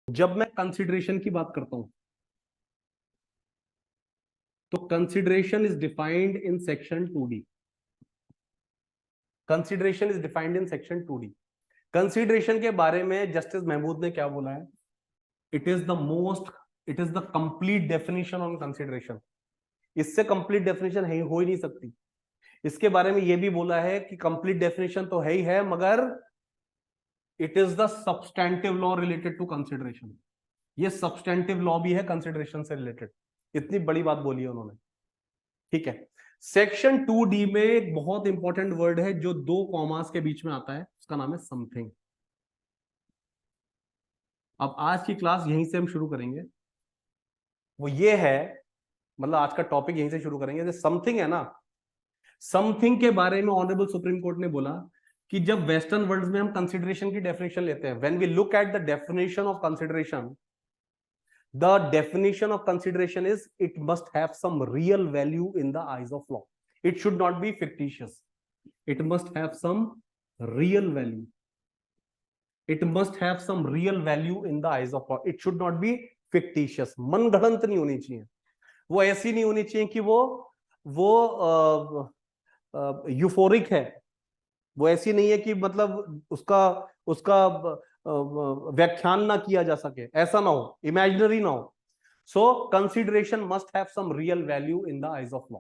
जब मैं कंसिडरेशन की बात करता हूं तो consideration is defined in section 2D। Consideration is defined in section 2D। Consideration के बारे में जस्टिस महमूद ने क्या बोला है? It is the most, it is the complete definition on consideration. इससे कंप्लीट डेफिनेशन हो ही नहीं सकती। इसके बारे में यह भी बोला है कि कंप्लीट डेफिनेशन तो है ही है, मगर it is the substantive law related to consideration. ये सब्सटैंटिव लॉ भी है कंसिडरेशन से रिलेटेड। इतनी बड़ी बात बोली है उन्होंने। ठीक है। सेक्शन 2D में एक बहुत इंपॉर्टेंट वर्ड है जो दो कॉमास के बीच में आता है, उसका नाम है समथिंग। अब आज की क्लास यहीं से हम शुरू करेंगे। वो ये है, मतलब आज का टॉपिक यहीं से शुरू करेंगे। जो समथिंग है ना, समथिंग के बारे में ऑनरेबल सुप्रीम कोर्ट ने बोला कि जब वेस्टर्न वर्ल्ड में हम कंसिडरेशन की डेफिनेशन लेते हैं, when we look at the definition of consideration, the definition of consideration is it must have some real value in the eyes of law. It should not be fictitious. It must have some real value. It must have some real value in the eyes of law. It should not be fictitious. मनगढ़ंत नहीं होनी चाहिए। वो ऐसी नहीं होनी चाहिए कि वो यूफोरिक है। वो ऐसी नहीं है कि मतलब उसका उसका व्याख्यान ना किया जा सके, ऐसा ना हो, इमेजिनरी ना हो। So consideration must have some real value in the eyes of law.